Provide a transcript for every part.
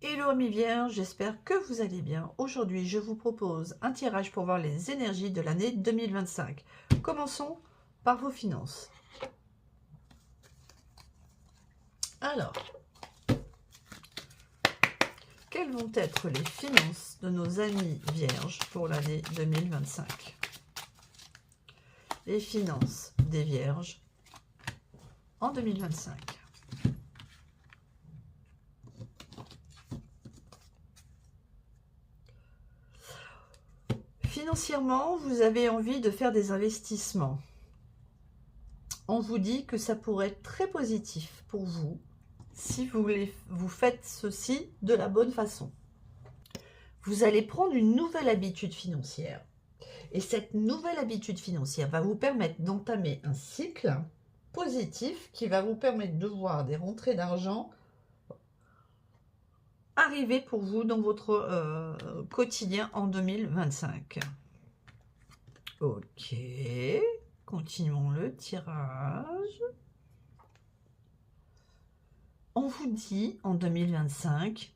Hello amis vierges, j'espère que vous allez bien. Aujourd'hui, je vous propose un tirage pour voir les énergies de l'année 2025. Commençons par vos finances. Alors, quelles vont être les finances de nos amis vierges pour l'année 2025? Les finances des vierges en 2025. Financièrement, vous avez envie de faire des investissements. On vous dit que ça pourrait être très positif pour vous si vous faites ceci de la bonne façon. Vous allez prendre une nouvelle habitude financière. Et cette nouvelle habitude financière va vous permettre d'entamer un cycle positif qui va vous permettre de voir des rentrées d'argent arriver pour vous dans votre quotidien en 2025. Ok, continuons le tirage. On vous dit en 2025,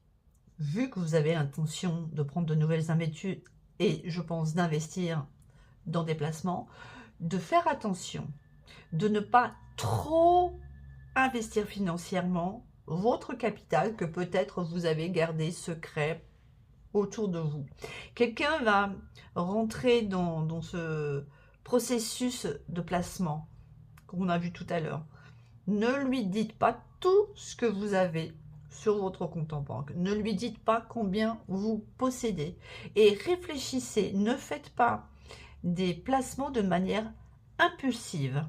vu que vous avez l'intention de prendre de nouvelles habitudes et je pense d'investir dans des placements, de faire attention, de ne pas trop investir financièrement votre capital que peut-être vous avez gardé secret autour de vous. Quelqu'un va rentrer dans ce processus de placement qu'on a vu tout à l'heure. Ne lui dites pas tout ce que vous avez sur votre compte en banque. Ne lui dites pas combien vous possédez. Et réfléchissez, ne faites pas des placements de manière impulsive.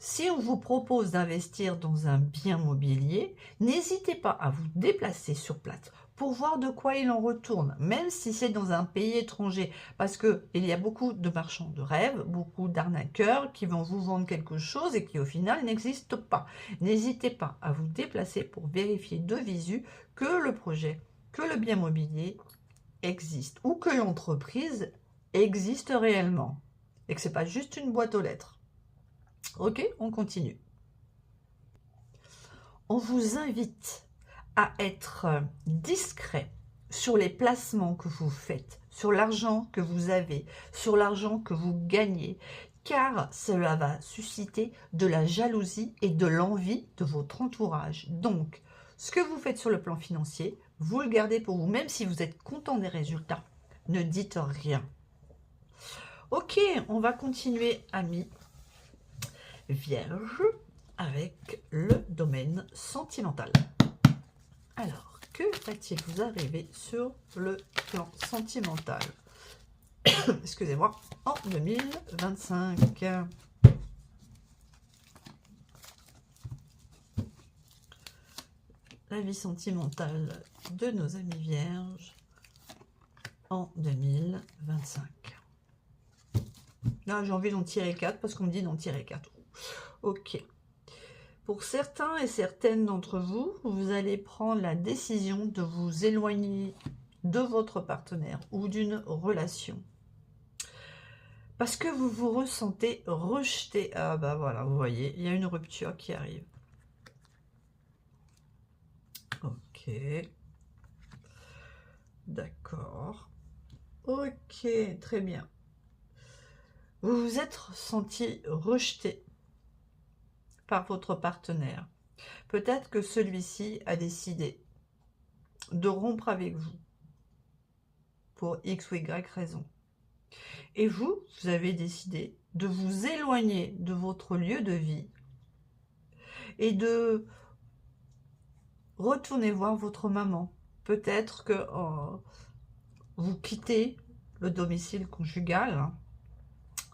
Si on vous propose d'investir dans un bien mobilier, n'hésitez pas à vous déplacer sur place pour voir de quoi il en retourne, même si c'est dans un pays étranger, parce qu'il y a beaucoup de marchands de rêves, beaucoup d'arnaqueurs qui vont vous vendre quelque chose et qui au final n'existe pas. N'hésitez pas à vous déplacer pour vérifier de visu que le projet, que le bien mobilier existe ou que l'entreprise existe réellement et que ce n'est pas juste une boîte aux lettres. Ok, on continue. On vous invite à être discret sur les placements que vous faites, sur l'argent que vous avez, sur l'argent que vous gagnez, car cela va susciter de la jalousie et de l'envie de votre entourage. Donc, ce que vous faites sur le plan financier, vous le gardez pour vous, même si vous êtes content des résultats. Ne dites rien. Ok, on va continuer, amis Vierge, avec le domaine sentimental. Alors, que va-t-il vous arriver sur le plan sentimental? Excusez-moi, en 2025. La vie sentimentale de nos amis vierges en 2025. Là, j'ai envie d'en tirer 4 parce qu'on me dit d'en tirer 4. Ok. Pour certains et certaines d'entre vous, vous allez prendre la décision de vous éloigner de votre partenaire ou d'une relation. Parce que vous vous ressentez rejeté. Ah bah voilà, vous voyez, il y a une rupture qui arrive. Ok. D'accord. Ok, très bien. Vous vous êtes senti rejeté par votre partenaire. Peut-être que celui-ci a décidé de rompre avec vous pour X ou Y raison. Et vous avez décidé de vous éloigner de votre lieu de vie et de retourner voir votre maman. Peut-être que vous quittez le domicile conjugal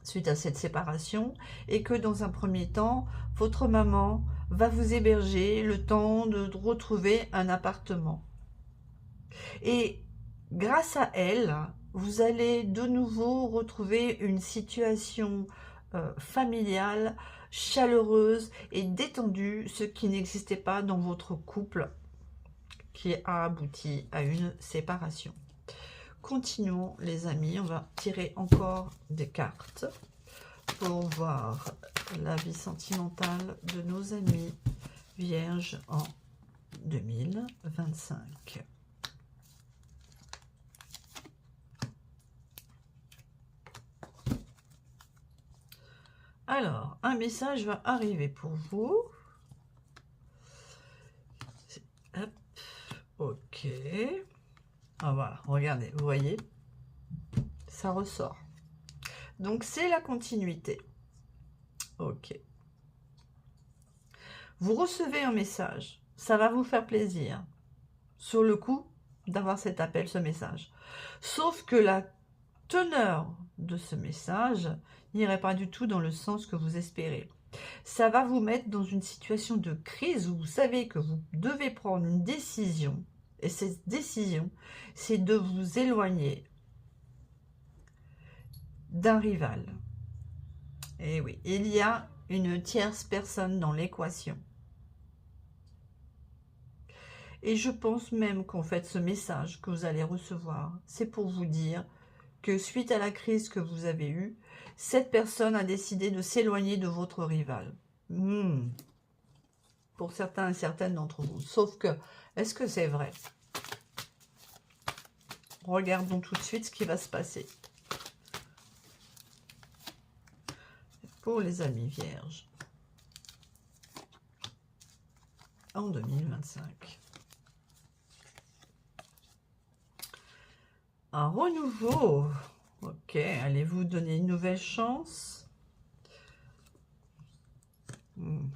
suite à cette séparation et que dans un premier temps, votre maman va vous héberger le temps de retrouver un appartement. Et grâce à elle, vous allez de nouveau retrouver une situation familiale, chaleureuse et détendue, ce qui n'existait pas dans votre couple qui a abouti à une séparation. Continuons les amis, on va tirer encore des cartes pour voir la vie sentimentale de nos amis vierges en 2025. Alors, un message va arriver pour vous. Hop, ok. Ah voilà, regardez, vous voyez, ça ressort. Donc, c'est la continuité. Ok. Vous recevez un message. Ça va vous faire plaisir. Sur le coup, d'avoir cet appel, ce message. Sauf que la teneur de ce message n'irait pas du tout dans le sens que vous espérez. Ça va vous mettre dans une situation de crise où vous savez que vous devez prendre une décision. Et cette décision, c'est de vous éloigner d'un rival. Et oui, il y a une tierce personne dans l'équation. Et je pense même qu'en fait, ce message que vous allez recevoir, c'est pour vous dire que suite à la crise que vous avez eue, cette personne a décidé de s'éloigner de votre rival. Pour certains et certaines d'entre vous. Sauf que, est-ce que c'est vrai? Regardons tout de suite ce qui va se passer. Pour les amis vierges. En 2025. Un renouveau. Ok, allez-vous donner une nouvelle chance? Non.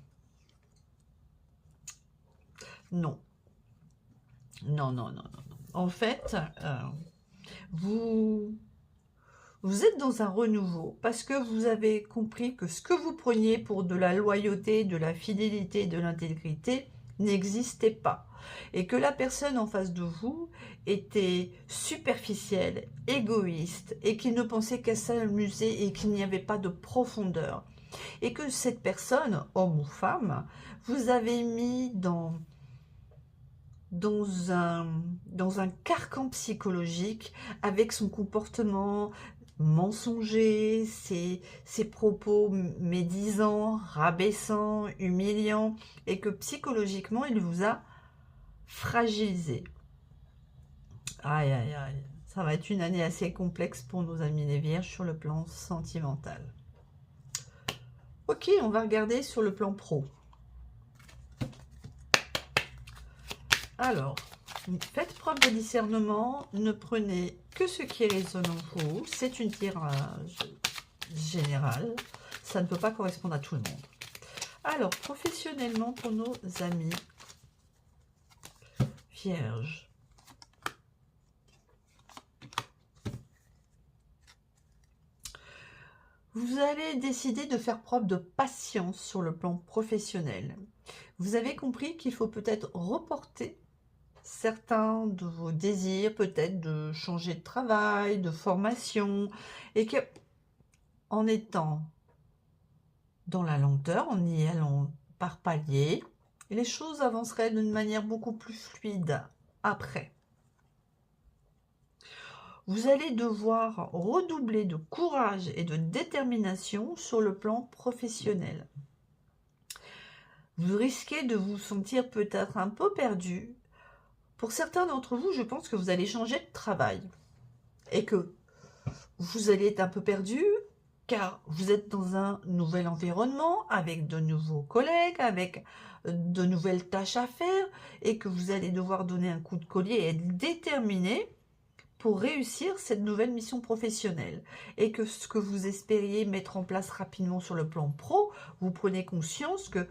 Non, non, non, non. En fait, vous êtes dans un renouveau parce que vous avez compris que ce que vous preniez pour de la loyauté, de la fidélité, de l'intégrité n'existait pas. Et que la personne en face de vous était superficielle, égoïste, et qu'il ne pensait qu'à s'amuser et qu'il n'y avait pas de profondeur. Et que cette personne, homme ou femme, vous avez mis dans un carcan psychologique avec son comportement mensonger, ses propos médisants, rabaissants, humiliants, et que psychologiquement, il vous a fragilisé. Aïe, aïe, aïe. Ça va être une année assez complexe pour nos amis les Vierges sur le plan sentimental. Ok, on va regarder sur le plan pro. Alors, faites preuve de discernement, ne prenez que ce qui résonne en vous. C'est une tirage général, ça ne peut pas correspondre à tout le monde. Alors, professionnellement, pour nos amis vierges. Vous allez décider de faire preuve de patience sur le plan professionnel. Vous avez compris qu'il faut peut-être reporter certains de vos désirs, peut-être de changer de travail, de formation, et que en étant dans la lenteur, en y allant par paliers, les choses avanceraient d'une manière beaucoup plus fluide après. Vous allez devoir redoubler de courage et de détermination sur le plan professionnel. Vous risquez de vous sentir peut-être un peu perdu. Pour certains d'entre vous, je pense que vous allez changer de travail et que vous allez être un peu perdu car vous êtes dans un nouvel environnement avec de nouveaux collègues, avec de nouvelles tâches à faire et que vous allez devoir donner un coup de collier et être déterminé pour réussir cette nouvelle mission professionnelle et que ce que vous espériez mettre en place rapidement sur le plan pro, vous prenez conscience que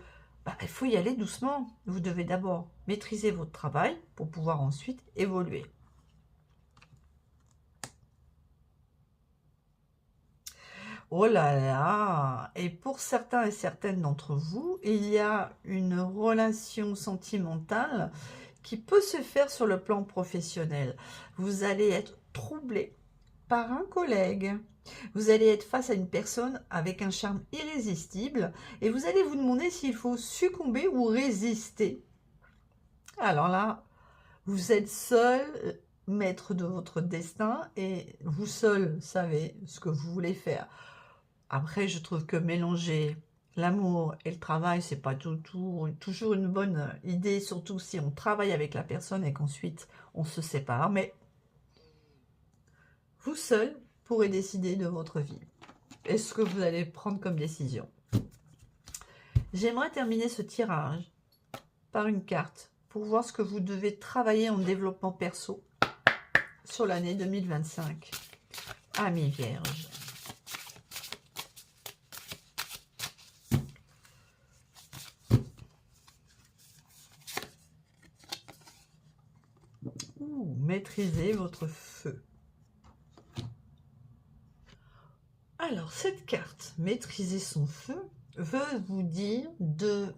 il faut y aller doucement. Vous devez d'abord maîtriser votre travail pour pouvoir ensuite évoluer. Oh là là! Et pour certains et certaines d'entre vous, il y a une relation sentimentale qui peut se faire sur le plan professionnel. Vous allez être troublé par un collègue. Vous allez être face à une personne avec un charme irrésistible et vous allez vous demander s'il faut succomber ou résister. Alors là, vous êtes seul maître de votre destin et vous seul savez ce que vous voulez faire. Après, je trouve que mélanger L'amour et le travail, c'est pas toujours une bonne idée, surtout si on travaille avec la personne et qu'ensuite on se sépare. Mais vous seul pourrez décider de votre vie. Est-ce que vous allez prendre comme décision? J'aimerais terminer ce tirage par une carte pour voir ce que vous devez travailler en développement perso sur l'année 2025. Amis vierges. Maîtrisez votre feu. Alors, cette carte, maîtriser son feu, veut vous dire de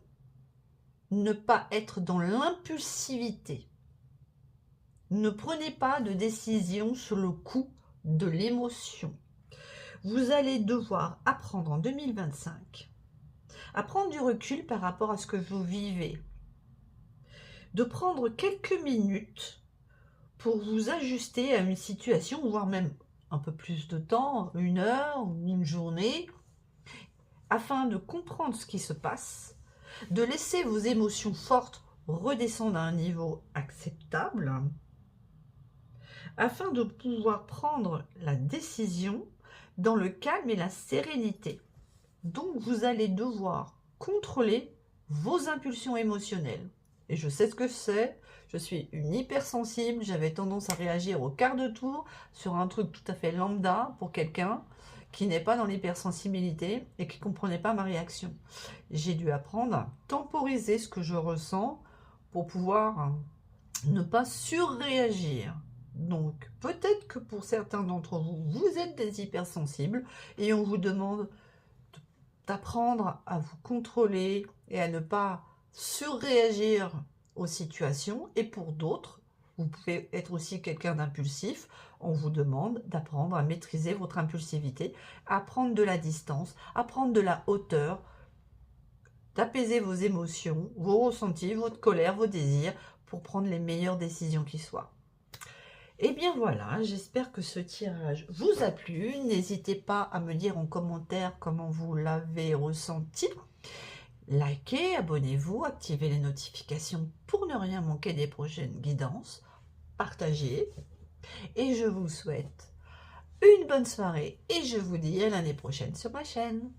ne pas être dans l'impulsivité. Ne prenez pas de décision sur le coup de l'émotion. Vous allez devoir apprendre en 2025 à prendre du recul par rapport à ce que vous vivez. De prendre quelques minutes pour vous ajuster à une situation, voire même un peu plus de temps, 1 heure ou une journée, afin de comprendre ce qui se passe, de laisser vos émotions fortes redescendre à un niveau acceptable, afin de pouvoir prendre la décision dans le calme et la sérénité. Donc vous allez devoir contrôler vos impulsions émotionnelles. Et je sais ce que c'est, je suis une hypersensible, j'avais tendance à réagir au quart de tour sur un truc tout à fait lambda pour quelqu'un qui n'est pas dans l'hypersensibilité et qui ne comprenait pas ma réaction. J'ai dû apprendre à temporiser ce que je ressens pour pouvoir ne pas surréagir. Donc peut-être que pour certains d'entre vous, vous êtes des hypersensibles et on vous demande d'apprendre à vous contrôler et à ne pas surréagir aux situations. Et pour d'autres, vous pouvez être aussi quelqu'un d'impulsif, on vous demande d'apprendre à maîtriser votre impulsivité, à prendre de la distance, à prendre de la hauteur, d'apaiser vos émotions, vos ressentis, votre colère, vos désirs, pour prendre les meilleures décisions qui soient. Et bien voilà, j'espère que ce tirage vous a plu. N'hésitez pas à me dire en commentaire comment vous l'avez ressenti. Likez, abonnez-vous, activez les notifications pour ne rien manquer des prochaines guidances. Partagez. Et je vous souhaite une bonne soirée et je vous dis à l'année prochaine sur ma chaîne.